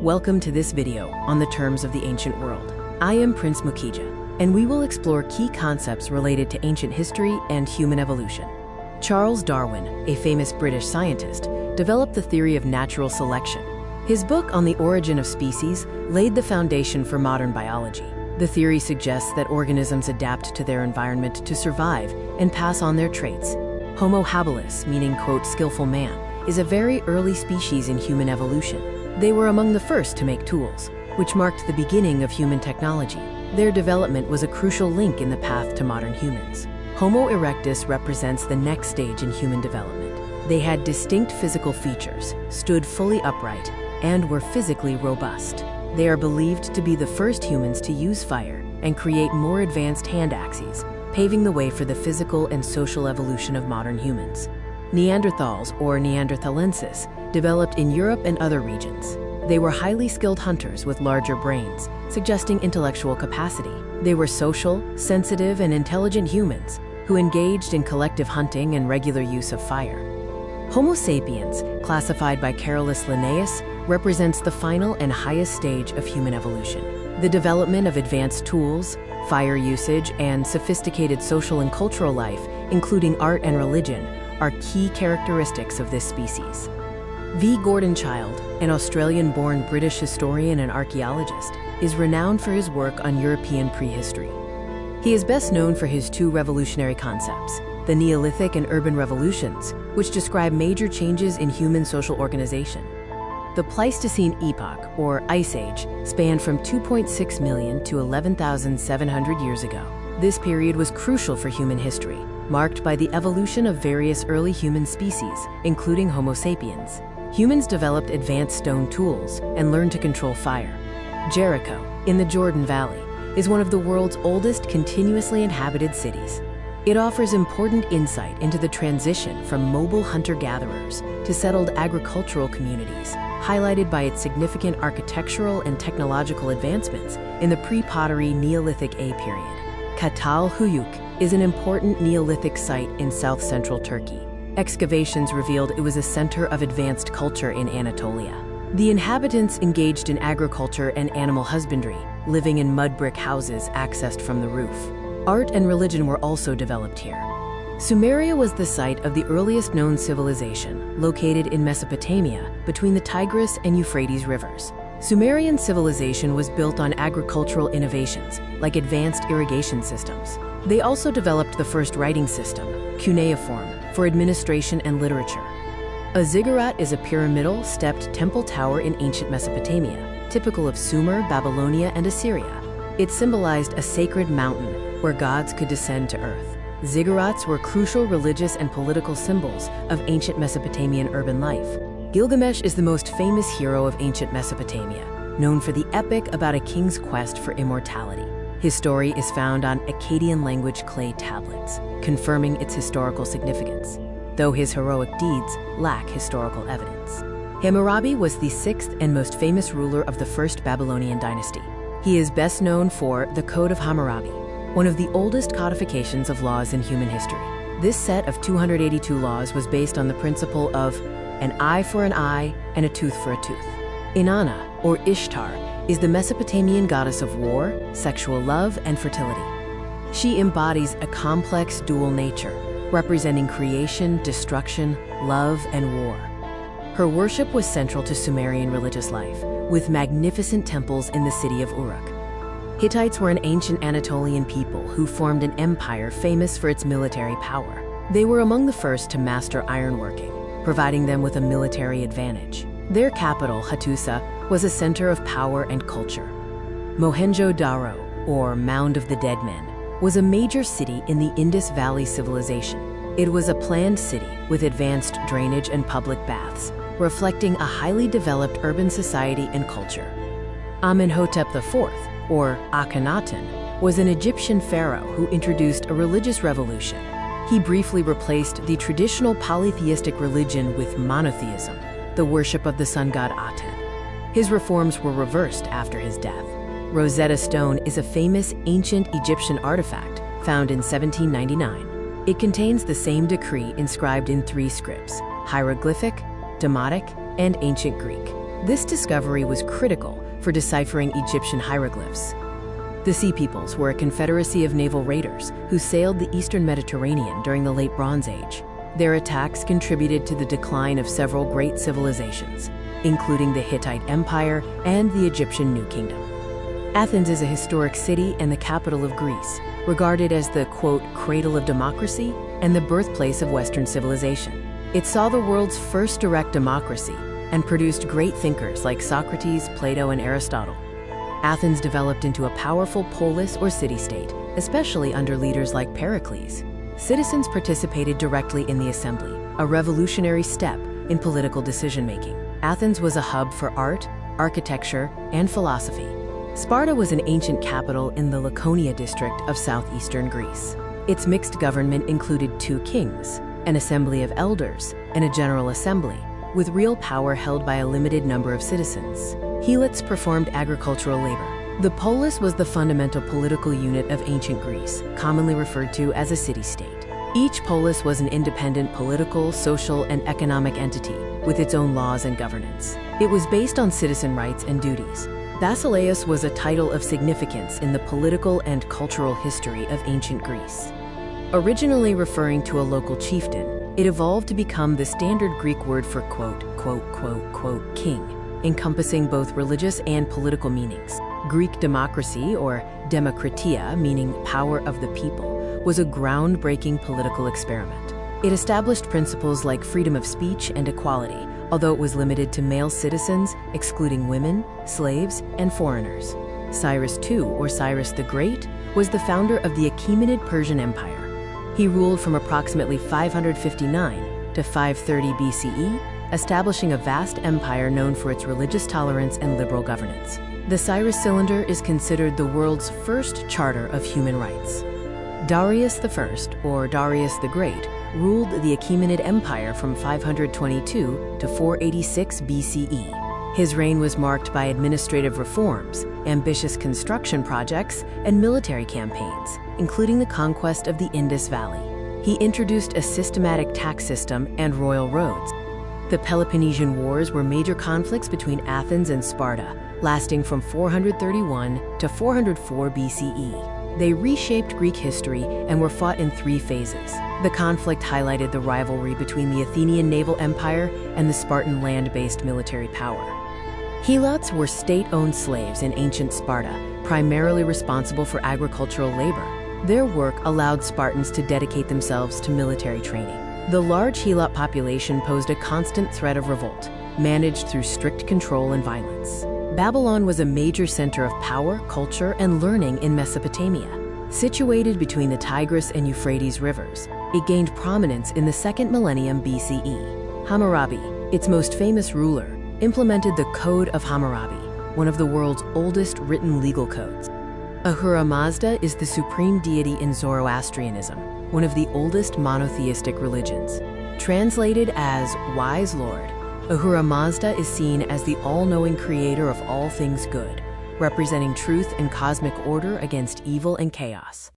Welcome to this video on the terms of the ancient world. I am Prince Mukija, and we will explore key concepts related to ancient history and human evolution. Charles Darwin, a famous British scientist, developed the theory of natural selection. His book on the origin of species laid the foundation for modern biology. The theory suggests that organisms adapt to their environment to survive and pass on their traits. Homo habilis, meaning, quote, skillful man, is a very early species in human evolution. They were among the first to make tools, which marked the beginning of human technology. Their development was a crucial link in the path to modern humans. Homo erectus represents the next stage in human development. They had distinct physical features, stood fully upright, and were physically robust. They are believed to be the first humans to use fire and create more advanced hand axes, paving the way for the physical and social evolution of modern humans. Neanderthals, or Neanderthalensis, developed in Europe and other regions. They were highly skilled hunters with larger brains, suggesting intellectual capacity. They were social, sensitive, and intelligent humans who engaged in collective hunting and regular use of fire. Homo sapiens, classified by Carolus Linnaeus, represents the final and highest stage of human evolution. The development of advanced tools, fire usage, and sophisticated social and cultural life, including art and religion, are key characteristics of this species. V. Gordon Childe, an Australian-born British historian and archaeologist, is renowned for his work on European prehistory. He is best known for his two revolutionary concepts, the Neolithic and urban revolutions, which describe major changes in human social organization. The Pleistocene epoch, or Ice Age, spanned from 2.6 million to 11,700 years ago. This period was crucial for human history, marked by the evolution of various early human species, including Homo sapiens. Humans developed advanced stone tools and learned to control fire. Jericho, in the Jordan Valley, is one of the world's oldest continuously inhabited cities. It offers important insight into the transition from mobile hunter-gatherers to settled agricultural communities, highlighted by its significant architectural and technological advancements in the pre-pottery Neolithic A period. Katal Huyuk is an important Neolithic site in south-central Turkey. Excavations revealed it was a center of advanced culture in Anatolia. The inhabitants engaged in agriculture and animal husbandry, living in mud brick houses accessed from the roof. Art and religion were also developed here. Sumeria was the site of the earliest known civilization, located in Mesopotamia between the Tigris and Euphrates rivers. Sumerian civilization was built on agricultural innovations, like advanced irrigation systems. They also developed the first writing system, cuneiform, for administration and literature. A ziggurat is a pyramidal, stepped temple tower in ancient Mesopotamia, typical of Sumer, Babylonia, and Assyria. It symbolized a sacred mountain where gods could descend to earth. Ziggurats were crucial religious and political symbols of ancient Mesopotamian urban life. Gilgamesh is the most famous hero of ancient Mesopotamia, known for the epic about a king's quest for immortality. His story is found on Akkadian language clay tablets, confirming its historical significance, though his heroic deeds lack historical evidence. Hammurabi was the sixth and most famous ruler of the first Babylonian dynasty. He is best known for the Code of Hammurabi, one of the oldest codifications of laws in human history. This set of 282 laws was based on the principle of an eye for an eye and a tooth for a tooth. Inanna, or Ishtar, is the Mesopotamian goddess of war, sexual love, and fertility. She embodies a complex dual nature, representing creation, destruction, love, and war. Her worship was central to Sumerian religious life, with magnificent temples in the city of Uruk. Hittites were an ancient Anatolian people who formed an empire famous for its military power. They were among the first to master ironworking, providing them with a military advantage. Their capital, Hattusa, was a center of power and culture. Mohenjo-Daro, or Mound of the Dead Men, was a major city in the Indus Valley civilization. It was a planned city with advanced drainage and public baths, reflecting a highly developed urban society and culture. Amenhotep IV, or Akhenaten, was an Egyptian pharaoh who introduced a religious revolution. He briefly replaced the traditional polytheistic religion with monotheism, the worship of the sun god Aten. His reforms were reversed after his death. Rosetta Stone is a famous ancient Egyptian artifact found in 1799. It contains the same decree inscribed in three scripts: hieroglyphic, Demotic, and Ancient Greek. This discovery was critical for deciphering Egyptian hieroglyphs. The Sea Peoples were a confederacy of naval raiders who sailed the eastern Mediterranean during the Late Bronze Age. Their attacks contributed to the decline of several great civilizations, including the Hittite Empire and the Egyptian New Kingdom. Athens is a historic city and the capital of Greece, regarded as the, quote, cradle of democracy and the birthplace of Western civilization. It saw the world's first direct democracy and produced great thinkers like Socrates, Plato, and Aristotle. Athens developed into a powerful polis or city-state, especially under leaders like Pericles. Citizens participated directly in the assembly, a revolutionary step in political decision-making. Athens was a hub for art, architecture, and philosophy. Sparta was an ancient capital in the Laconia district of southeastern Greece. Its mixed government included 2 kings, an assembly of elders, and a general assembly, with real power held by a limited number of citizens. Helots performed agricultural labor. The polis was the fundamental political unit of ancient Greece, commonly referred to as a city-state. Each polis was an independent political, social, and economic entity with its own laws and governance. It was based on citizen rights and duties. Basileus was a title of significance in the political and cultural history of ancient Greece. Originally referring to a local chieftain, it evolved to become the standard Greek word for quote, quote, quote, quote, king, encompassing both religious and political meanings. Greek democracy, or demokratia, meaning power of the people, was a groundbreaking political experiment. It established principles like freedom of speech and equality, although it was limited to male citizens, excluding women, slaves, and foreigners. Cyrus II, or Cyrus the Great, was the founder of the Achaemenid Persian Empire. He ruled from approximately 559 to 530 BCE, establishing a vast empire known for its religious tolerance and liberal governance. The Cyrus Cylinder is considered the world's first charter of human rights. Darius I, or Darius the Great, ruled the Achaemenid Empire from 522 to 486 BCE. His reign was marked by administrative reforms, ambitious construction projects, and military campaigns, including the conquest of the Indus Valley. He introduced a systematic tax system and royal roads. The Peloponnesian Wars were major conflicts between Athens and Sparta, lasting from 431 to 404 BCE. They reshaped Greek history and were fought in 3 phases. The conflict highlighted the rivalry between the Athenian naval empire and the Spartan land-based military power. Helots were state-owned slaves in ancient Sparta, primarily responsible for agricultural labor. Their work allowed Spartans to dedicate themselves to military training. The large Helot population posed a constant threat of revolt, managed through strict control and violence. Babylon was a major center of power, culture, and learning in Mesopotamia. Situated between the Tigris and Euphrates rivers, it gained prominence in the 2nd millennium BCE. Hammurabi, its most famous ruler, implemented the Code of Hammurabi, one of the world's oldest written legal codes. Ahura Mazda is the supreme deity in Zoroastrianism, one of the oldest monotheistic religions. Translated as Wise Lord, Ahura Mazda is seen as the all-knowing creator of all things good, representing truth and cosmic order against evil and chaos.